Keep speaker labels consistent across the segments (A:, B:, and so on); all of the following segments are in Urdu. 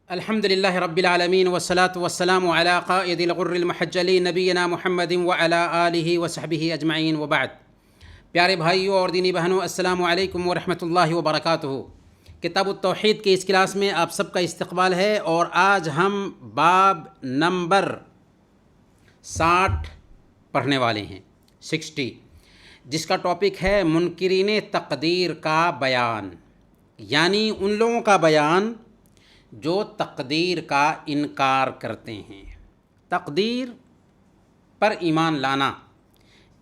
A: الحمد للہ رب العالمین والصلاة والسلام علی قائد الغر المحجلین نبینا محمد وعلی آلہ وصحبہ اجمعین وبعد۔ پیارے بھائیوں اور دینی بہنوں، السلام علیکم ورحمۃ اللہ وبرکاتہ۔ کتاب التوحید کے اس کلاس میں آپ سب کا استقبال ہے، اور آج ہم باب نمبر 60 پڑھنے والے ہیں، 60، جس کا ٹاپک ہے منکرین تقدیر کا بیان، یعنی ان لوگوں کا بیان جو تقدیر کا انکار کرتے ہیں۔ تقدیر پر ایمان لانا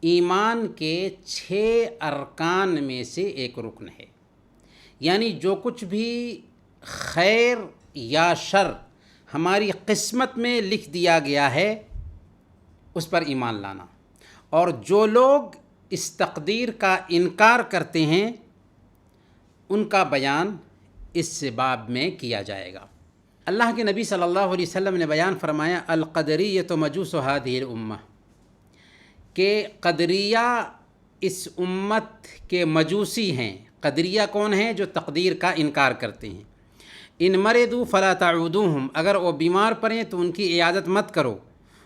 A: ایمان کے 6 ارکان میں سے ایک رکن ہے، یعنی جو کچھ بھی خیر یا شر ہماری قسمت میں لکھ دیا گیا ہے اس پر ایمان لانا، اور جو لوگ اس تقدیر کا انکار کرتے ہیں ان کا بیان اس باب میں کیا جائے گا۔ اللہ کے نبی صلی اللہ علیہ وسلم نے بیان فرمایا، القدریۃ مجوس هذه الامہ، کہ قدریہ اس امت کے مجوسی ہیں۔ قدریہ کون ہیں؟ جو تقدیر کا انکار کرتے ہیں۔ ان مرضوا فلا تعودوہم، اگر وہ بیمار پڑیں تو ان کی عیادت مت کرو۔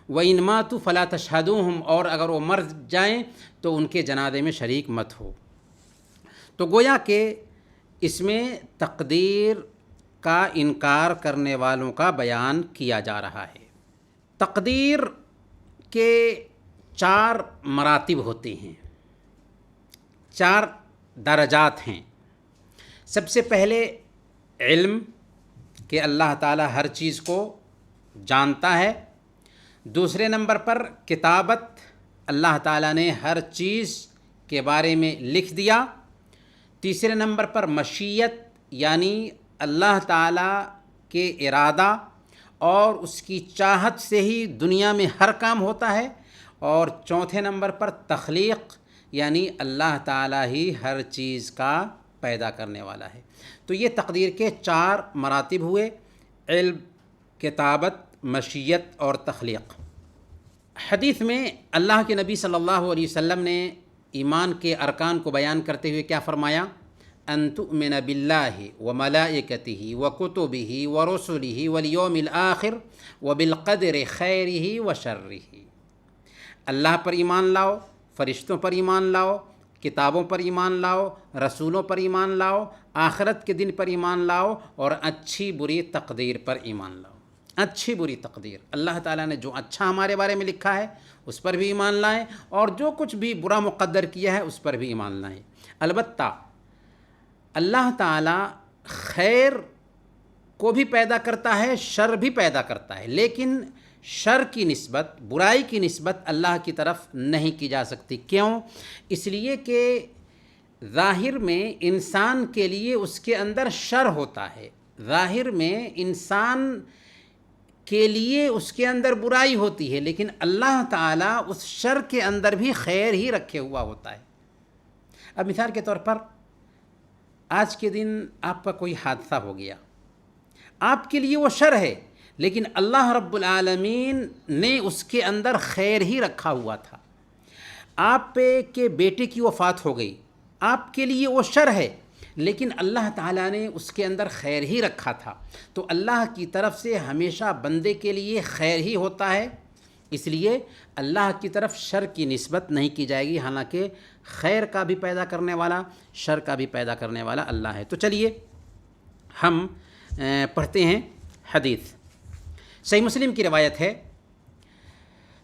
A: وان ماتوا فلا تشہدوہم، اور اگر وہ مر جائیں تو ان کے جنازے میں شریک مت ہو۔ تو گویا کہ اس میں تقدیر کا انکار کرنے والوں کا بیان کیا جا رہا ہے۔ تقدیر کے 4 مراتب ہوتے ہیں، 4 درجات ہیں۔ سب سے پہلے علم، کہ اللہ تعالیٰ ہر چیز کو جانتا ہے۔ دوسرے نمبر پر کتابت، اللہ تعالیٰ نے ہر چیز کے بارے میں لکھ دیا۔ تیسرے نمبر پر مشیت، یعنی اللہ تعالیٰ کے ارادہ اور اس کی چاہت سے ہی دنیا میں ہر کام ہوتا ہے۔ اور چوتھے نمبر پر تخلیق، یعنی اللہ تعالیٰ ہی ہر چیز کا پیدا کرنے والا ہے۔ تو یہ تقدیر کے 4 مراتب ہوئے، علم، کتابت، مشیت اور تخلیق۔ حدیث میں اللہ کے نبی صلی اللہ علیہ وسلم نے ایمان کے ارکان کو بیان کرتے ہوئے کیا فرمایا؟ ان تؤمن باللہ وملائکتہ وکتبہ ورسلہ والیوم الآخر وبالقدر خیرہ وشرہ۔ اللہ پر ایمان لاؤ، فرشتوں پر ایمان لاؤ، کتابوں پر ایمان لاؤ، رسولوں پر ایمان لاؤ، آخرت کے دن پر ایمان لاؤ، اور اچھی بری تقدیر پر ایمان لاؤ۔ اچھی بری تقدیر، اللہ تعالیٰ نے جو اچھا ہمارے بارے میں لکھا ہے اس پر بھی ایمان لائیں، اور جو کچھ بھی برا مقدر کیا ہے اس پر بھی ایمان لائیں۔ البتہ اللہ تعالیٰ خیر کو بھی پیدا کرتا ہے، شر بھی پیدا کرتا ہے، لیکن شر کی نسبت، برائی کی نسبت اللہ کی طرف نہیں کی جا سکتی۔ کیوں؟ اس لیے کہ ظاہر میں انسان کے لیے اس کے اندر شر ہوتا ہے، ظاہر میں انسان کے لیے اس کے اندر برائی ہوتی ہے، لیکن اللہ تعالیٰ اس شر کے اندر بھی خیر ہی رکھے ہوا ہوتا ہے۔ اب مثال کے طور پر آج کے دن آپ کا کوئی حادثہ ہو گیا، آپ کے لیے وہ شر ہے، لیکن اللہ رب العالمین نے اس کے اندر خیر ہی رکھا ہوا تھا۔ آپ کے بیٹے کی وفات ہو گئی، آپ کے لیے وہ شر ہے، لیکن اللہ تعالیٰ نے اس کے اندر خیر ہی رکھا تھا۔ تو اللہ کی طرف سے ہمیشہ بندے کے لیے خیر ہی ہوتا ہے، اس لیے اللہ کی طرف شر کی نسبت نہیں کی جائے گی، حالانکہ خیر کا بھی پیدا کرنے والا، شر کا بھی پیدا کرنے والا اللہ ہے۔ تو چلیے ہم پڑھتے ہیں حدیث۔ صحیح مسلم کی روایت ہے،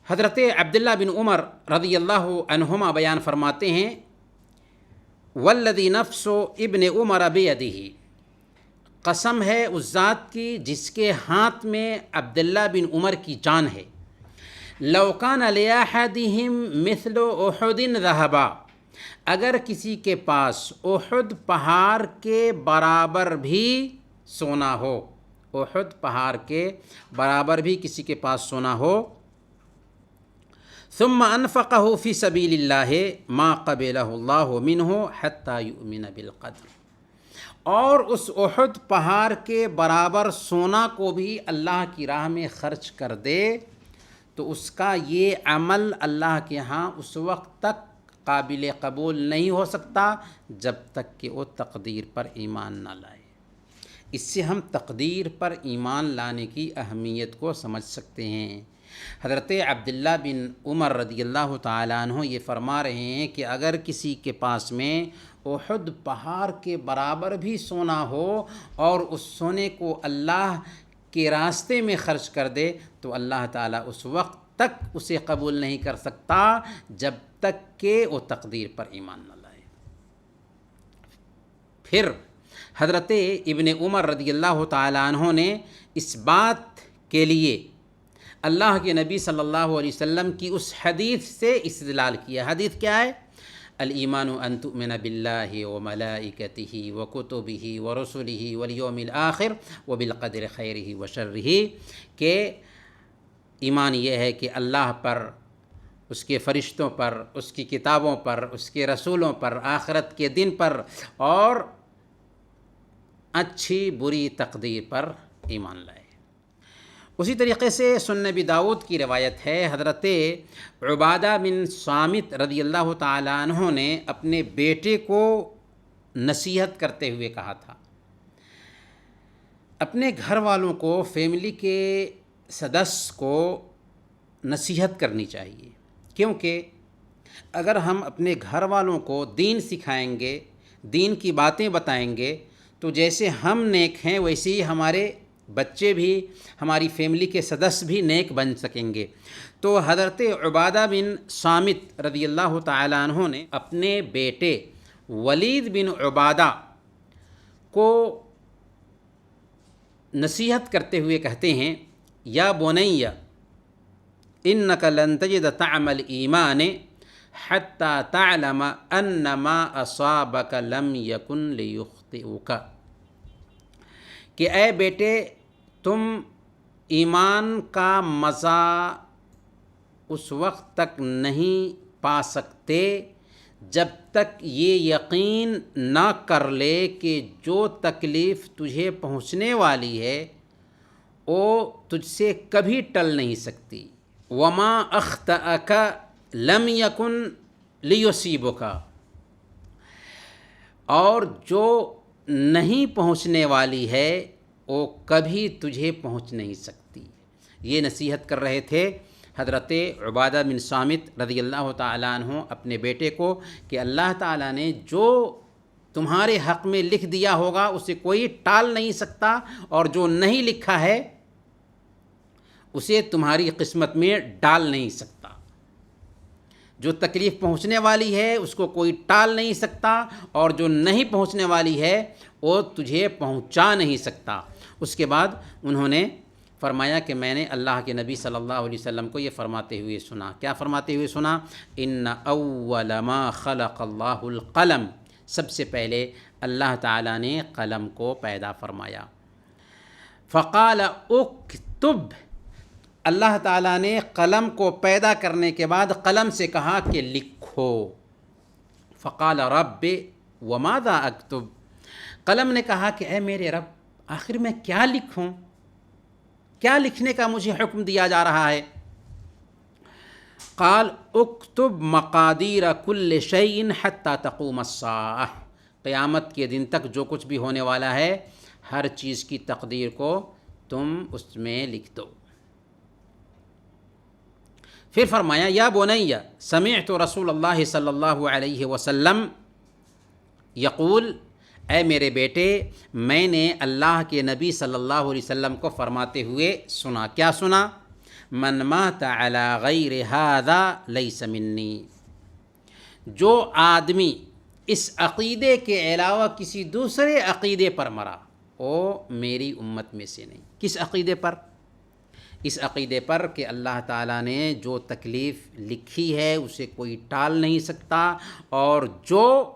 A: حضرت عبداللہ بن عمر رضی اللہ عنہما بیان فرماتے ہیں، والذی نفس ابن عمر بیدہ، قسم ہے اس ذات کی جس کے ہاتھ میں عبداللہ بن عمر کی جان ہے، لو کان لأحدہم مثل احد ذہبا، اگر کسی کے پاس احد پہاڑ کے برابر بھی سونا ہو، احد پہاڑ کے برابر بھی کسی کے پاس سونا ہو، ثم انفقہ فی سبیل اللہ ما قبلہ اللہ منہ حتی یؤمن بالقدر، اور اس احد پہاڑ کے برابر سونا کو بھی اللہ کی راہ میں خرچ کر دے تو اس کا یہ عمل اللہ کے ہاں اس وقت تک قابل قبول نہیں ہو سکتا جب تک کہ وہ تقدیر پر ایمان نہ لائے۔ اس سے ہم تقدیر پر ایمان لانے کی اہمیت کو سمجھ سکتے ہیں۔ حضرت عبداللہ بن عمر رضی اللہ تعالیٰ عنہ یہ فرما رہے ہیں کہ اگر کسی کے پاس میں احد پہاڑ کے برابر بھی سونا ہو اور اس سونے کو اللہ کے راستے میں خرچ کر دے تو اللہ تعالیٰ اس وقت تک اسے قبول نہیں کر سکتا جب تک کہ وہ تقدیر پر ایمان نہ لائے۔ پھر حضرت ابن عمر رضی اللہ تعالیٰ عنہ نے اس بات کے لیے اللہ کے نبی صلی اللہ علیہ وسلم کی اس حدیث سے استدلال کیا۔ حدیث کیا ہے؟ الایمان ان تؤمن باللہ وملائکتہ وکتبہ ورسلہ والیوم الآخر وبالقدر خیرہ وشرہ، کہ ایمان یہ ہے کہ اللہ پر، اس کے فرشتوں پر، اس کی کتابوں پر، اس کے رسولوں پر، آخرت کے دن پر اور اچھی بری تقدیر پر ایمان لائے۔ اسی طریقے سے سنن ابی داؤد کی روایت ہے، حضرت عبادہ بن صامت رضی اللہ تعالیٰ عنہ نے اپنے بیٹے کو نصیحت کرتے ہوئے کہا تھا، اپنے گھر والوں کو، فیملی کے سدس کو نصیحت کرنی چاہیے، کیونکہ اگر ہم اپنے گھر والوں کو دین سکھائیں گے، دین کی باتیں بتائیں گے، تو جیسے ہم نیک ہیں ویسے ہی ہمارے بچے بھی، ہماری فیملی کے سدس بھی نیک بن سکیں گے۔ تو حضرت عبادہ بن صامت رضی اللہ تعالیٰ عنہ نے اپنے بیٹے ولید بن عبادہ کو نصیحت کرتے ہوئے کہتے ہیں، یا بنی انک لن تجد طعم الایمان حتی تعلم ان ما اصابک لم یکن لیخطئک، کہ اے بیٹے تم ایمان کا مزہ اس وقت تک نہیں پا سکتے جب تک یہ یقین نہ کر لے کہ جو تکلیف تجھے پہنچنے والی ہے وہ تجھ سے کبھی ٹل نہیں سکتی۔ وما اخطأک لم یکن لیصیبک، اور جو نہیں پہنچنے والی ہے وہ کبھی تجھے پہنچ نہیں سکتی۔ یہ نصیحت کر رہے تھے حضرت عبادہ بن صامت رضی اللہ تعالیٰ عنہ اپنے بیٹے کو کہ اللہ تعالیٰ نے جو تمہارے حق میں لکھ دیا ہوگا اسے کوئی ٹال نہیں سکتا، اور جو نہیں لکھا ہے اسے تمہاری قسمت میں ڈال نہیں سکتا۔ جو تکلیف پہنچنے والی ہے اس کو کوئی ٹال نہیں سکتا، اور جو نہیں پہنچنے والی ہے وہ تجھے پہنچا نہیں سکتا۔ اس کے بعد انہوں نے فرمایا کہ میں نے اللہ کے نبی صلی اللہ علیہ وسلم کو یہ فرماتے ہوئے سنا۔ کیا فرماتے ہوئے سنا؟ ان اول ما خلق اللہ القلم، سب سے پہلے اللہ تعالیٰ نے قلم کو پیدا فرمایا۔ فقال اکتب، اللہ تعالیٰ نے قلم کو پیدا کرنے کے بعد قلم سے کہا کہ لکھو۔ فقال رب وماذا اکتب، قلم نے کہا کہ اے میرے رب آخر میں کیا لکھوں، کیا لکھنے کا مجھے حکم دیا جا رہا ہے؟ قال اکتب مقادیر کل شیء حتی تقوم الساعہ، قیامت کے دن تک جو کچھ بھی ہونے والا ہے ہر چیز کی تقدیر کو تم اس میں لکھ دو۔ پھر فرمایا یا بنی سمعت رسول اللہ صلی اللہ علیہ وسلم یقول، اے میرے بیٹے میں نے اللہ کے نبی صلی اللہ علیہ وسلم کو فرماتے ہوئے سنا۔ کیا سنا؟ من مات علی غیر ھذا لیس منی، جو آدمی اس عقیدے کے علاوہ کسی دوسرے عقیدے پر مرا وہ میری امت میں سے نہیں۔ کس عقیدے پر؟ اس عقیدے پر کہ اللہ تعالیٰ نے جو تکلیف لکھی ہے اسے کوئی ٹال نہیں سکتا، اور جو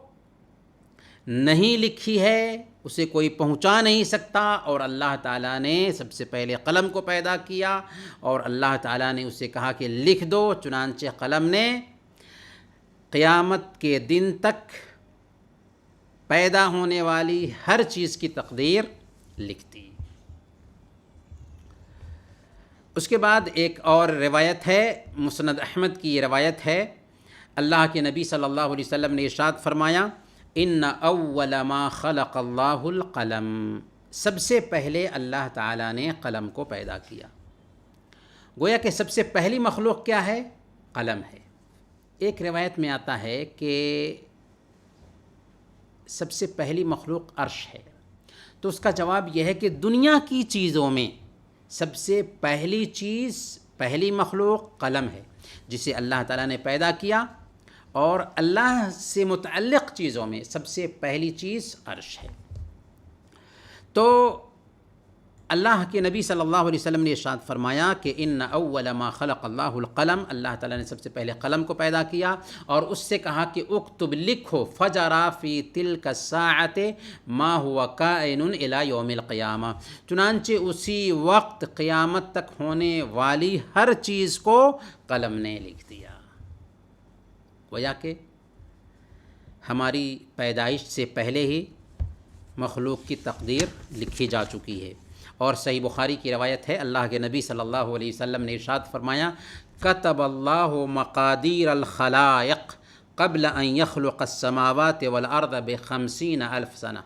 A: نہیں لکھی ہے اسے کوئی پہنچا نہیں سکتا، اور اللہ تعالیٰ نے سب سے پہلے قلم کو پیدا کیا اور اللہ تعالیٰ نے اسے کہا کہ لکھ دو، چنانچہ قلم نے قیامت کے دن تک پیدا ہونے والی ہر چیز کی تقدیر لکھ دی۔ اس کے بعد ایک اور روایت ہے، مسند احمد کی یہ روایت ہے، اللہ کے نبی صلی اللہ علیہ وسلم نے ارشاد فرمایا ان اول ما خلق اللہ القلم، سب سے پہلے اللہ تعالیٰ نے قلم کو پیدا کیا. گویا کہ سب سے پہلی مخلوق کیا ہے؟ قلم ہے. ایک روایت میں آتا ہے کہ سب سے پہلی مخلوق عرش ہے. تو اس کا جواب یہ ہے کہ دنیا کی چیزوں میں سب سے پہلی چیز، پہلی مخلوق قلم ہے، جسے اللہ تعالیٰ نے پیدا کیا. اور اللہ سے متعلق چیزوں میں سب سے پہلی چیز عرش ہے. تو اللہ کے نبی صلی اللہ علیہ وسلم نے ارشاد فرمایا کہ ان اول ما خلق اللہ القلم، اللہ تعالیٰ نے سب سے پہلے قلم کو پیدا کیا اور اس سے کہا کہ اکتب، لکھو، فجرا فی تلک الساعۃ ما هو کائن الی یوم القیامہ، چنانچہ اسی وقت قیامت تک ہونے والی ہر چیز کو قلم نے لکھ دیا. گویا کہ ہماری پیدائش سے پہلے ہی مخلوق کی تقدیر لکھی جا چکی ہے. اور صحیح بخاری کی روایت ہے، اللہ کے نبی صلی اللہ علیہ وسلم نے ارشاد فرمایا کتب اللہ مقادیر الخلائق قبل ان يخلق السماوات والارض ب50,000 سنہ.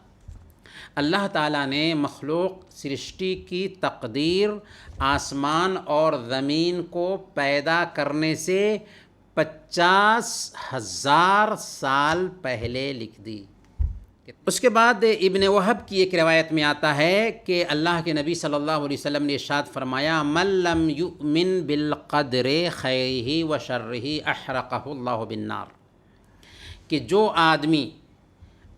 A: اللہ تعالیٰ نے مخلوق سرشٹی کی تقدیر آسمان اور زمین کو پیدا کرنے سے 50,000 سال پہلے لکھ دی. اس کے بعد ابن وہب کی ایک روایت میں آتا ہے کہ اللہ کے نبی صلی اللہ علیہ وسلم نے ارشاد فرمایا من لم یؤمن بالقدر خیرہ و شرہ احرقہ اللہ بالنار، کہ جو آدمی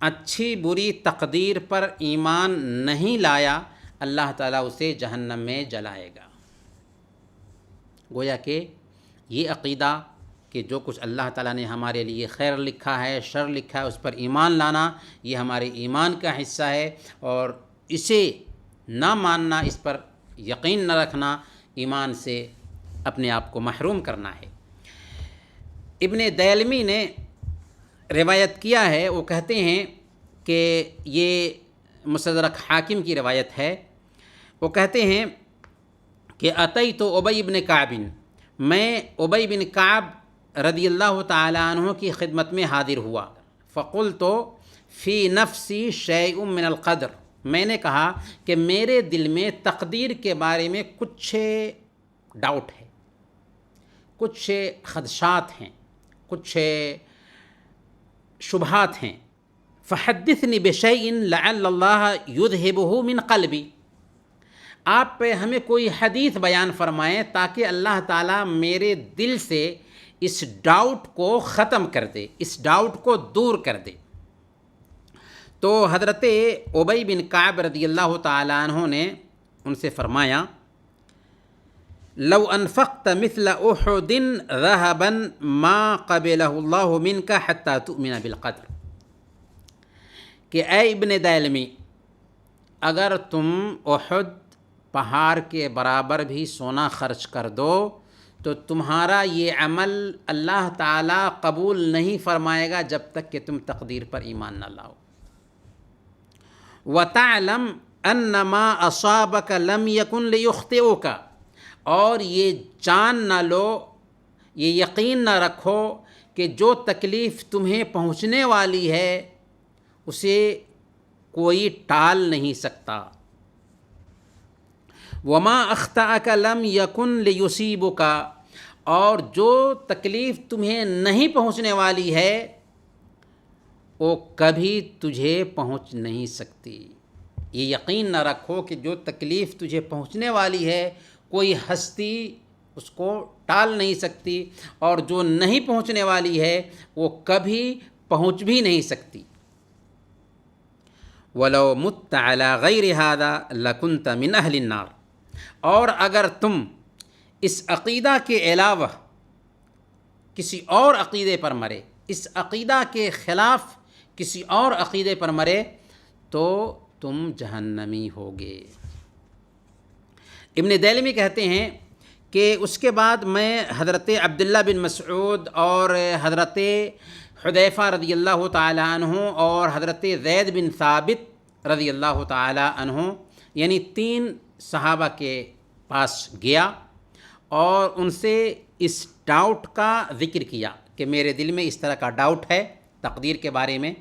A: اچھی بری تقدیر پر ایمان نہیں لایا اللہ تعالیٰ اسے جہنم میں جلائے گا. گویا کہ یہ عقیدہ کہ جو کچھ اللہ تعالیٰ نے ہمارے لیے خیر لکھا ہے، شر لکھا ہے، اس پر ایمان لانا یہ ہمارے ایمان کا حصہ ہے، اور اسے نہ ماننا، اس پر یقین نہ رکھنا ایمان سے اپنے آپ کو محروم کرنا ہے. ابن دیلمی نے روایت کیا ہے، وہ کہتے ہیں کہ یہ مستدرک حاکم کی روایت ہے. وہ کہتے ہیں کہ اتیت ابی بن کعب، میں ابی بن کعب رضی اللہ تعالیٰ عنہ کی خدمت میں حاضر ہوا. فقلت فی نفسی شیء من القدر، میں نے کہا کہ میرے دل میں تقدیر کے بارے میں کچھ ڈاؤٹ ہے، کچھ خدشات ہیں، کچھ شبہات ہیں. فحدثنی بشیء لعل اللہ یذہبہ من قلبی، آپ ہمیں کوئی حدیث بیان فرمائیں تاکہ اللہ تعالیٰ میرے دل سے اس ڈاؤٹ کو ختم کر دے، اس ڈاؤٹ کو دور کر دے. تو حضرت ابی بن کعب رضی اللہ تعالیٰ عنہ نے ان سے فرمایا لو انفقت مثل احد ذهبا ما قبله اللہ منك حتى تؤمن بالقدر، کہ اے ابن دیلمی، اگر تم احد پہاڑ کے برابر بھی سونا خرچ کر دو تو تمہارا یہ عمل اللہ تعالیٰ قبول نہیں فرمائے گا جب تک کہ تم تقدیر پر ایمان نہ لاؤ. وَتَعْلَمْ أَنَّ مَا أَصَابَكَ لَمْ يَكُنْ لِيُخْطِئُكَ، اور یہ جان نہ لو، یہ یقین نہ رکھو کہ جو تکلیف تمہیں پہنچنے والی ہے اسے کوئی ٹال نہیں سکتا. وَمَا أَخْطَأَكَ لَمْ يَكُنْ لِيُصِيبُكَ، اور جو تکلیف تمہیں نہیں پہنچنے والی ہے وہ کبھی تجھے پہنچ نہیں سکتی. یہ یقین نہ رکھو کہ جو تکلیف تجھے پہنچنے والی ہے کوئی ہستی اس کو ٹال نہیں سکتی، اور جو نہیں پہنچنے والی ہے وہ کبھی پہنچ بھی نہیں سکتی. وَلَوْ مُتَّ عَلَى غَيْرِ هَذَا لَكُنْتَ مِنْ أَهْلِ النَّارِ، اور اگر تم اس عقیدہ کے علاوہ کسی اور عقیدے پر مرے، اس عقیدہ کے خلاف کسی اور عقیدے پر مرے تو تم جہنمی ہوگے. ابن دیلمی کہتے ہیں کہ اس کے بعد میں حضرت عبداللہ بن مسعود اور حضرت حذیفہ رضی اللہ تعالی عنہ اور حضرت زید بن ثابت رضی اللہ تعالی عنہ، یعنی 3 صحابہ کے پاس گیا اور ان سے اس ڈاؤٹ کا ذکر کیا کہ میرے دل میں اس طرح کا ڈاؤٹ ہے تقدیر کے بارے میں.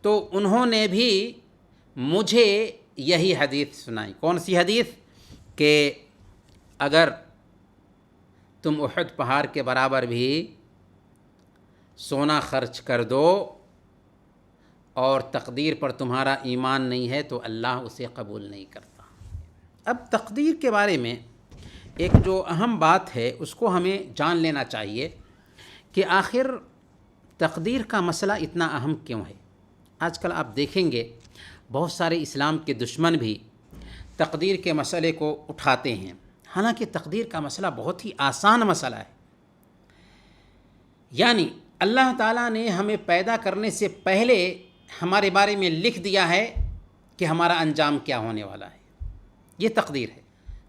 A: تو انہوں نے بھی مجھے یہی حدیث سنائی. کون سی حدیث؟ کہ اگر تم احد پہاڑ کے برابر بھی سونا خرچ کر دو اور تقدیر پر تمہارا ایمان نہیں ہے تو اللہ اسے قبول نہیں کرتا. اب تقدیر کے بارے میں ایک جو اہم بات ہے اس کو ہمیں جان لینا چاہیے کہ آخر تقدیر کا مسئلہ اتنا اہم کیوں ہے. آج کل آپ دیکھیں گے بہت سارے اسلام کے دشمن بھی تقدیر کے مسئلے کو اٹھاتے ہیں، حالانکہ تقدیر کا مسئلہ بہت ہی آسان مسئلہ ہے. یعنی اللہ تعالیٰ نے ہمیں پیدا کرنے سے پہلے ہمارے بارے میں لکھ دیا ہے کہ ہمارا انجام کیا ہونے والا ہے. یہ تقدیر ہے.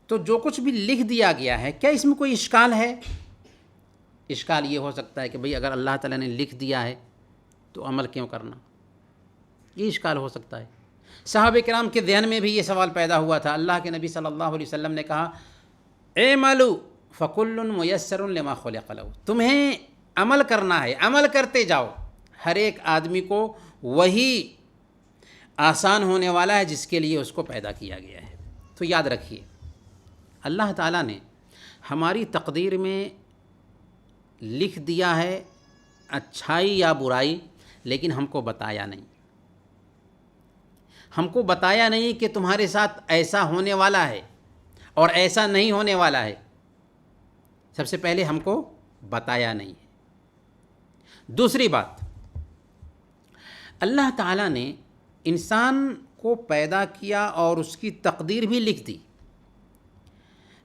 A: تو جو کچھ بھی لکھ دیا گیا ہے، کیا اس میں کوئی اشکال ہے؟ اشکال یہ ہو سکتا ہے کہ بھئی اگر اللہ تعالیٰ نے لکھ دیا ہے تو عمل کیوں کرنا، یہ اشکال ہو سکتا ہے. صحابہ کرام کے ذہن میں بھی یہ سوال پیدا ہوا تھا. اللہ کے نبی صلی اللہ علیہ وسلم نے کہا اعملوا فکل میسر لما خلق لہ، تمہیں عمل کرنا ہے، عمل کرتے جاؤ، ہر ایک آدمی کو وہی آسان ہونے والا ہے جس کے لیے اس کو پیدا کیا گیا ہے. تو یاد رکھیے اللہ تعالیٰ نے ہماری تقدیر میں لکھ دیا ہے اچھائی یا برائی، لیکن ہم کو بتایا نہیں. ہم کو بتایا نہیں کہ تمہارے ساتھ ایسا ہونے والا ہے اور ایسا نہیں ہونے والا ہے. سب سے پہلے ہم کو بتایا نہیں ہے. دوسری بات، اللہ تعالیٰ نے انسان کو پیدا کیا اور اس کی تقدیر بھی لکھ دی،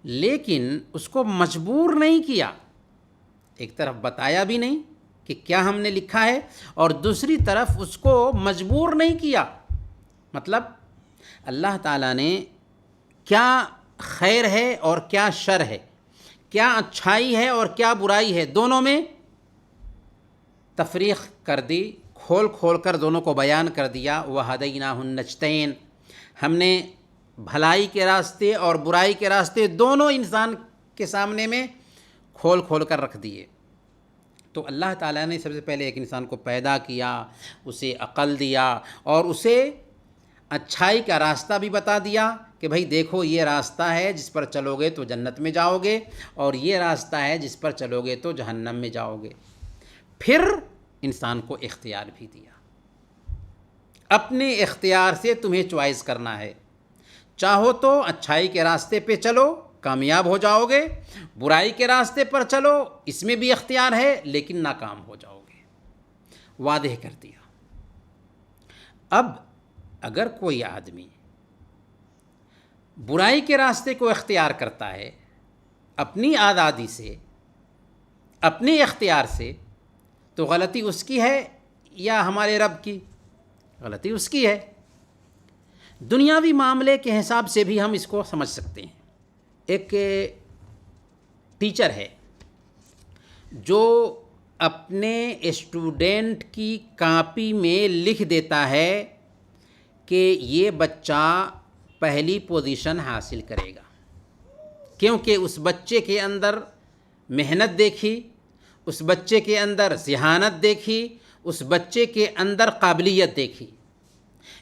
A: لیکن اس کو مجبور نہیں کیا. ایک طرف بتایا بھی نہیں کہ کیا ہم نے لکھا ہے، اور دوسری طرف اس کو مجبور نہیں کیا. مطلب اللہ تعالیٰ نے کیا خیر ہے اور کیا شر ہے، کیا اچھائی ہے اور کیا برائی ہے، دونوں میں تفریق کر دی، کھول کھول کر دونوں کو بیان کر دیا. وَهَدَيْنَاهُ النَّجْدَيْنِ، ہم نے بھلائی کے راستے اور برائی کے راستے دونوں انسان کے سامنے میں کھول کھول کر رکھ دیے. تو اللہ تعالیٰ نے سب سے پہلے ایک انسان کو پیدا کیا، اسے عقل دیا اور اسے اچھائی کا راستہ بھی بتا دیا کہ بھائی دیکھو یہ راستہ ہے جس پر چلو گے تو جنت میں جاؤ گے، اور یہ راستہ ہے جس پر چلو گے تو جہنم میں جاؤ گے. پھر انسان کو اختیار بھی دیا. اپنے اختیار سے تمہیں چوائس کرنا ہے، چاہو تو اچھائی کے راستے پہ چلو کامیاب ہو جاؤ گے، برائی کے راستے پر چلو اس میں بھی اختیار ہے لیکن ناکام ہو جاؤ گے. واضح کر دیا. اب اگر کوئی آدمی برائی کے راستے کو اختیار کرتا ہے اپنی آزادی سے، اپنے اختیار سے، تو غلطی اس کی ہے یا ہمارے رب کی؟ غلطی اس کی ہے. دنیاوی معاملے کے حساب سے بھی ہم اس کو سمجھ سکتے ہیں. ایک ٹیچر ہے جو اپنے اسٹوڈنٹ کی کاپی میں لکھ دیتا ہے کہ یہ بچہ پہلی پوزیشن حاصل کرے گا، کیونکہ اس بچے کے اندر محنت دیکھی، اس بچے کے اندر ذہانت دیکھی، اس بچے کے اندر قابلیت دیکھی.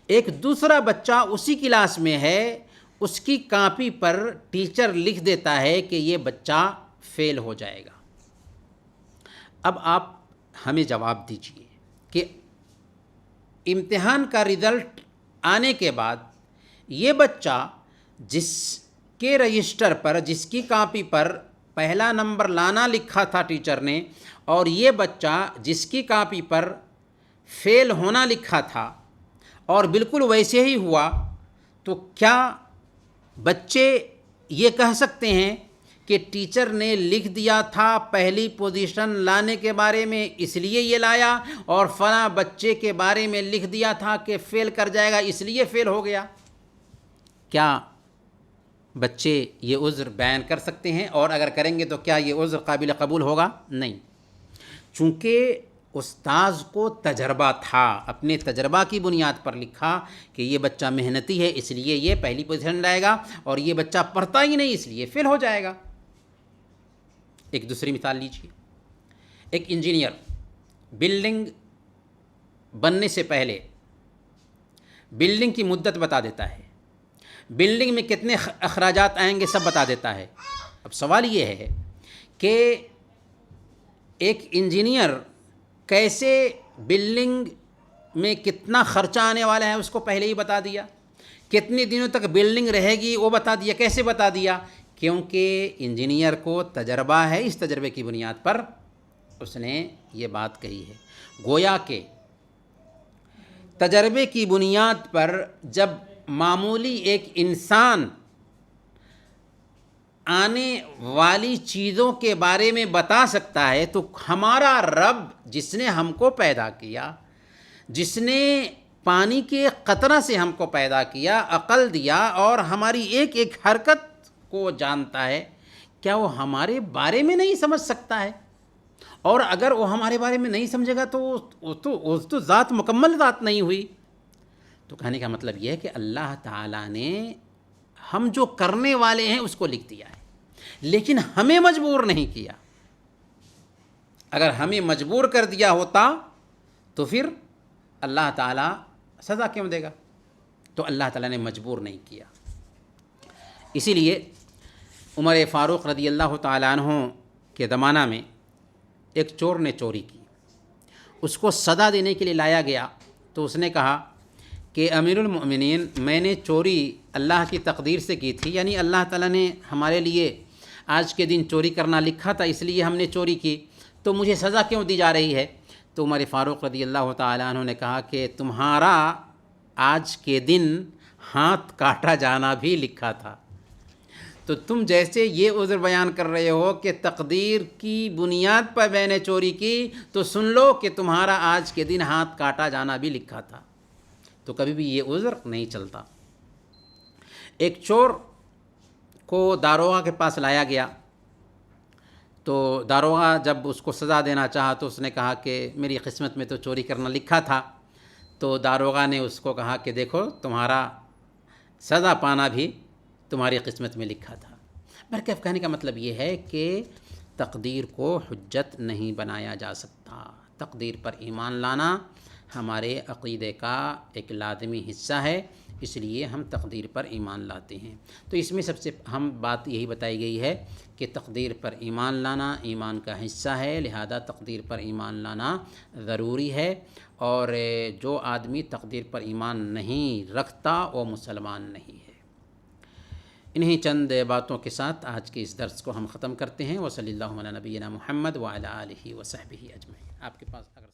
A: ایک دوسرا بچہ اسی کلاس میں ہے، اس کی کاپی پر ٹیچر لکھ دیتا ہے کہ یہ بچہ فیل ہو جائے گا. اب آپ ہمیں جواب دیجئے کہ امتحان کا رزلٹ آنے کے بعد یہ بچہ جس کے رجسٹر پر، جس کی کاپی پر پہلا نمبر لانا لکھا تھا ٹیچر نے، اور یہ بچہ جس کی کاپی پر فیل ہونا لکھا تھا اور بالکل ویسے ہی ہوا، تو کیا بچے یہ کہہ سکتے ہیں کہ ٹیچر نے لکھ دیا تھا پہلی پوزیشن لانے کے بارے میں اس لیے یہ لایا، اور فلاں بچے کے بارے میں لکھ دیا تھا کہ فیل کر جائے گا اس لیے فیل ہو گیا؟ کیا بچے یہ عذر بیان کر سکتے ہیں؟ اور اگر کریں گے تو کیا یہ عذر قابل قبول ہوگا؟ نہیں. چونکہ استاذ کو تجربہ تھا، اپنے تجربہ کی بنیاد پر لکھا کہ یہ بچہ محنتی ہے اس لیے یہ پہلی پوزیشن لائے گا، اور یہ بچہ پڑھتا ہی نہیں اس لیے فیل ہو جائے گا. ایک دوسری مثال لیجیے. ایک انجینئر بلڈنگ بننے سے پہلے بلڈنگ کی مدت بتا دیتا ہے بلڈنگ میں کتنے اخراجات آئیں گے سب بتا دیتا ہے۔ اب سوال یہ ہے کہ ایک انجینئر کیسے بلڈنگ میں کتنا خرچہ آنے والا ہے اس کو پہلے ہی بتا دیا، کتنے دنوں تک بلڈنگ رہے گی وہ بتا دیا۔ کیسے بتا دیا؟ کیونکہ انجینئر کو تجربہ ہے، اس تجربے کی بنیاد پر اس نے یہ بات کہی ہے۔ گویا کہ تجربے کی بنیاد پر جب معمولی ایک انسان آنے والی چیزوں کے بارے میں بتا سکتا ہے تو ہمارا رب جس نے ہم کو پیدا کیا، جس نے پانی کے قطرہ سے ہم کو پیدا کیا، عقل دیا اور ہماری ایک ایک حرکت کو جانتا ہے، کیا وہ ہمارے بارے میں نہیں سمجھ سکتا ہے؟ اور اگر وہ ہمارے بارے میں نہیں سمجھے گا تو وہ تو ذات مکمل ذات نہیں ہوئی۔ تو کہنے کا مطلب یہ ہے کہ اللہ تعالیٰ نے ہم جو کرنے والے ہیں اس کو لکھ دیا ہے، لیکن ہمیں مجبور نہیں کیا۔ اگر ہمیں مجبور کر دیا ہوتا تو پھر اللہ تعالیٰ سزا کیوں دے گا؟ تو اللہ تعالیٰ نے مجبور نہیں کیا۔ اسی لیے عمر فاروق رضی اللہ تعالیٰ عنہ کے زمانہ میں ایک چور نے چوری کی، اس کو سزا دینے کے لیے لایا گیا تو اس نے کہا کہ امیر المؤمنین، میں نے چوری اللہ کی تقدیر سے کی تھی، یعنی اللہ تعالیٰ نے ہمارے لیے آج کے دن چوری کرنا لکھا تھا، اس لیے ہم نے چوری کی، تو مجھے سزا کیوں دی جا رہی ہے؟ تو عمر فاروق رضی اللہ تعالیٰ عنہ نے کہا کہ تمہارا آج کے دن ہاتھ کاٹا جانا بھی لکھا تھا، تو تم جیسے یہ عذر بیان کر رہے ہو کہ تقدیر کی بنیاد پر میں نے چوری کی، تو سن لو کہ تمہارا آج کے دن ہاتھ کاٹا جانا بھی لکھا تھا۔ تو کبھی بھی یہ عذر نہیں چلتا۔ ایک چور کو داروغہ کے پاس لایا گیا تو داروغہ جب اس کو سزا دینا چاہا تو اس نے کہا کہ میری قسمت میں تو چوری کرنا لکھا تھا۔ تو داروغہ نے اس کو کہا کہ دیکھو تمہارا سزا پانا بھی تمہاری قسمت میں لکھا تھا۔ برکیف کہنے کا مطلب یہ ہے کہ تقدیر کو حجت نہیں بنایا جا سکتا۔ تقدیر پر ایمان لانا ہمارے عقیدے کا ایک لازمی حصہ ہے، اس لیے ہم تقدیر پر ایمان لاتے ہیں۔ تو اس میں سب سے اہم بات یہی بتائی گئی ہے کہ تقدیر پر ایمان لانا ایمان کا حصہ ہے، لہذا تقدیر پر ایمان لانا ضروری ہے، اور جو آدمی تقدیر پر ایمان نہیں رکھتا وہ مسلمان نہیں ہے۔ انہی چند باتوں کے ساتھ آج کے اس درس کو ہم ختم کرتے ہیں۔ وصلی اللہ علی نبینا محمد وعلی آلہ وصحبہ اجمعین۔ آپ کے پاس اگر